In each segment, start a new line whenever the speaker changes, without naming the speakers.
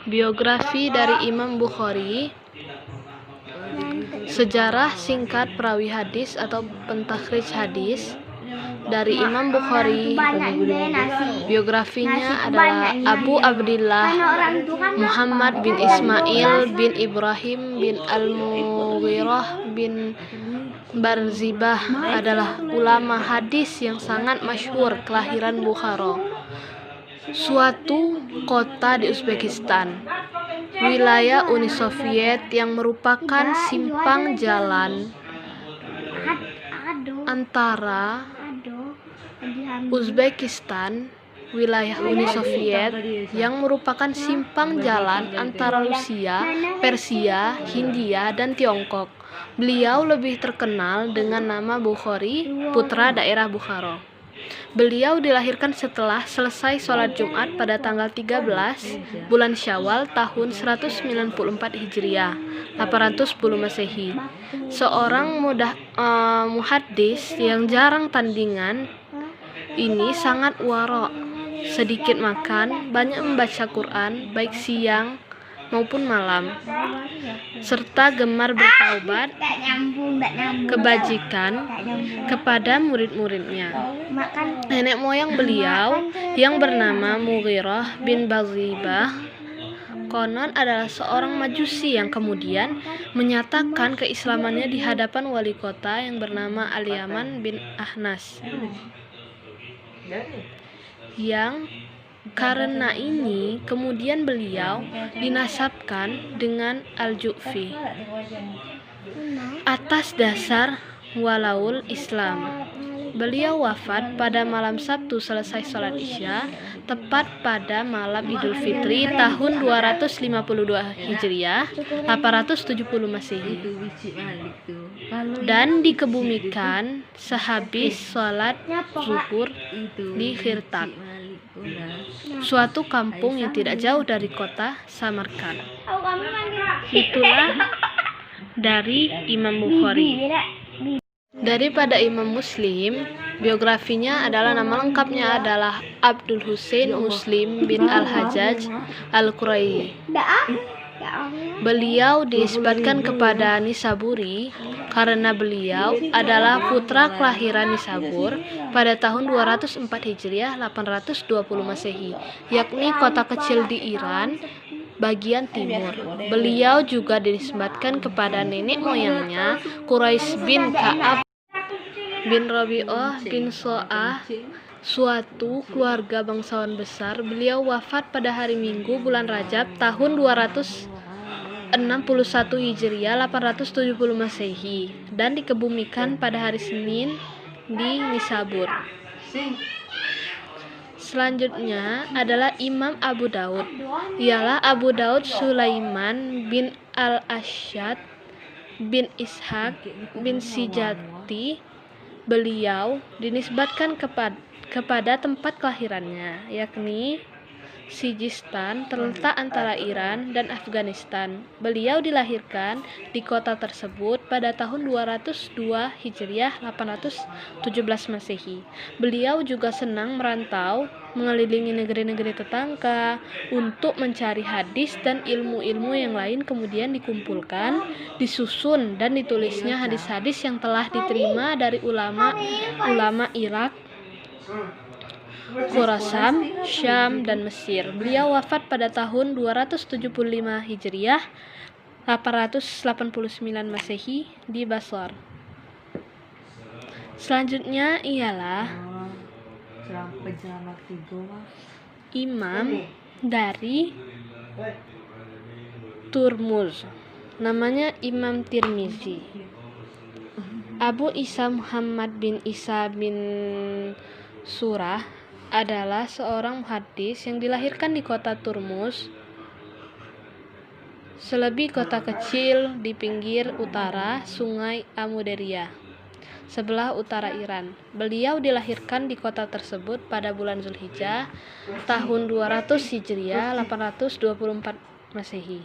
Biografi dari Imam Bukhari. Sejarah singkat perawi hadis atau pentakhrij hadis dari Imam Bukhari. Biografinya adalah Abu Abdillah Muhammad bin Ismail bin Ibrahim bin Al-Mughirah bin Barzibah adalah ulama hadis yang sangat masyhur, kelahiran Bukhara, suatu kota di Uzbekistan, wilayah Uni Soviet, yang merupakan simpang jalan antara Uzbekistan, wilayah Uni Soviet, yang merupakan simpang jalan antara Rusia, Persia, Hindia, dan Tiongkok. Beliau lebih terkenal dengan nama Bukhari, putra daerah Bukhara. Beliau dilahirkan setelah selesai sholat Jumat pada tanggal 13 bulan Syawal tahun 194 Hijriah, 810 Masehi. Seorang muhaddis yang jarang tandingan, ini sangat waro', sedikit makan, banyak membaca Quran baik siang maupun malam, serta gemar bertaubat kebajikan kepada murid-muridnya. Nenek moyang beliau yang bernama Mughirah bin Barzibah konon adalah seorang majusi yang kemudian menyatakan keislamannya di hadapan wali kota yang bernama Al-Yaman bin Ahnas, yang karena ini kemudian beliau dinasabkan dengan Al-Ju'fi atas dasar walaul Islam. Beliau wafat pada malam Sabtu selesai sholat Isya, tepat pada malam Idul Fitri tahun 252 Hijriah, 870 Masehi, dan dikebumikan sehabis sholat zuhur di Khirtak, suatu kampung yang tidak jauh dari kota Samarkand. Itulah dari Imam Bukhari. Daripada Imam Muslim, biografinya adalah, nama lengkapnya adalah Abdul Husain Muslim bin Al-Hajjaj Al-Quraisy. Beliau dinisbatkan kepada Nisaburi karena beliau adalah putra kelahiran Nisabur pada tahun 204 Hijriah, 820 Masehi, yakni kota kecil di Iran bagian timur. Beliau juga dinisbatkan kepada nenek moyangnya Quraisy bin Ka'ab bin Rabi'ah bin So'ah, suatu keluarga bangsawan besar. Beliau wafat pada hari Minggu bulan Rajab tahun 261 Hijriah, 870 Masehi, dan dikebumikan pada hari Senin di Nisabur. Selanjutnya adalah Imam Abu Daud. Ialah Abu Daud Sulaiman bin Al-Ashad bin Ishaq bin Sijati. Beliau dinisbatkan kepada tempat kelahirannya, yakni Sijistan, terletak antara Iran dan Afghanistan. Beliau dilahirkan di kota tersebut pada tahun 202 Hijriah, 817 Masehi. Beliau juga senang merantau mengelilingi negeri-negeri tetangga untuk mencari hadis dan ilmu-ilmu yang lain, kemudian dikumpulkan, disusun, dan ditulisnya hadis-hadis yang telah diterima dari ulama Irak, Khurasan, Syam, dan Mesir. Beliau wafat pada tahun 275 Hijriah, 889 Masehi di Basra. Selanjutnya ialah imam dari Turmuz, namanya Imam Tirmizi. Abu Isa Muhammad bin Isa bin Surah adalah seorang muhaddis yang dilahirkan di kota Turmuz, Selebi kota kecil di pinggir utara Sungai Amudarya, sebelah utara Iran. Beliau dilahirkan di kota tersebut pada bulan Zulhijjah tahun 200 Hijriah, 824 Masehi.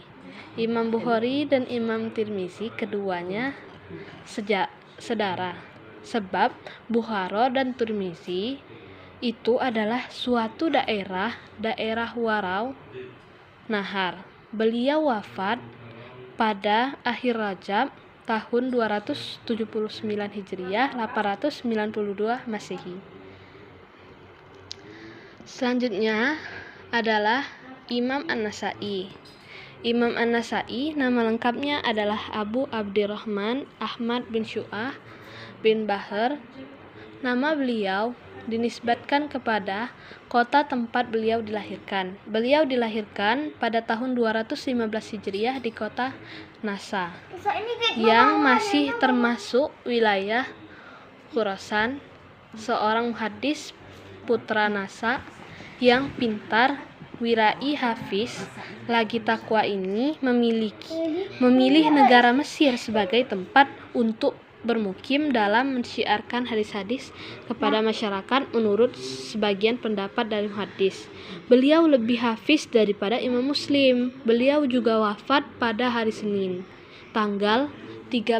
Imam Bukhari dan Imam Tirmizi keduanya saudara, sebab Bukhara dan Tirmizi itu adalah suatu daerah warau nahar. Beliau wafat pada akhir Rajab tahun 279 Hijriah 892 Masehi. Selanjutnya adalah Imam An-Nasa'i. Imam An-Nasa'i nama lengkapnya adalah Abu Abdirrahman Ahmad bin Syu'ah bin Bahr. Nama beliau dinisbatkan kepada kota tempat beliau dilahirkan. Beliau dilahirkan pada tahun 215 Hijriah di kota Nasa, yang masih termasuk wilayah Khurasan. Seorang muhaddis putra Nasa yang pintar, wirai, hafiz, lagi takwa ini memilih negara Mesir sebagai tempat untuk bermukim dalam mensyiarkan hadis-hadis kepada masyarakat menurut sebagian pendapat dari muhaddis. Beliau lebih hafiz daripada Imam Muslim. Beliau juga wafat pada hari Senin, tanggal 13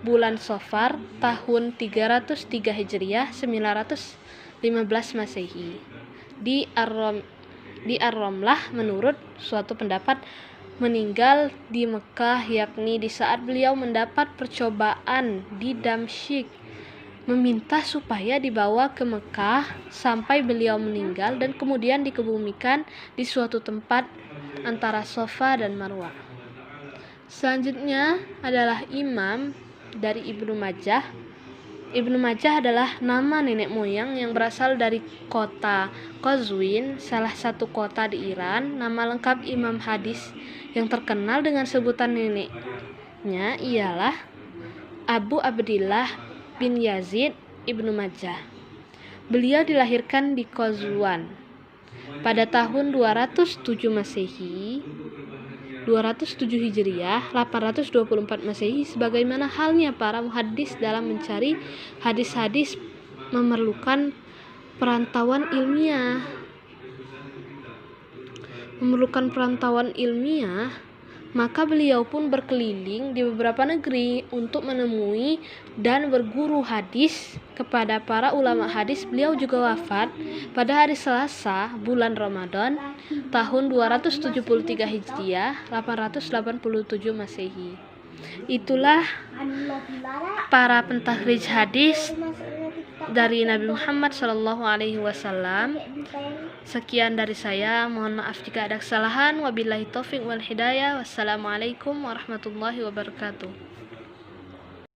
bulan Safar tahun 303 Hijriah 915 Masehi di Ar-Ramlah. Menurut suatu pendapat meninggal di Mekah, yakni di saat beliau mendapat percobaan di Damsyik, meminta supaya dibawa ke Mekah sampai beliau meninggal dan kemudian dikebumikan di suatu tempat antara Safa dan Marwah. Selanjutnya adalah imam dari Ibnu Majah. Ibnu Majah adalah nama nenek moyang yang berasal dari kota Qazwin, salah satu kota di Iran. Nama lengkap imam hadis yang terkenal dengan sebutan neneknya ialah Abu Abdillah bin Yazid Ibnu Majah. Beliau dilahirkan di Qazwan pada tahun 207 Masehi, 207 Hijriah, 824 Masehi. Sebagaimana halnya para muhaddis dalam mencari hadis-hadis memerlukan perantauan ilmiah, maka beliau pun berkeliling di beberapa negeri untuk menemui dan berguru hadis kepada para ulama hadis. Beliau juga wafat pada hari Selasa bulan Ramadan tahun 273 Hijriah 887 Masehi. Itulah para pentakhrij hadis dari Nabi Muhammad SAW. Sekian dari saya, mohon maaf jika ada kesalahan. Wabillahi taufiq wal hidayah. Wassalamualaikum warahmatullahi wabarakatuh.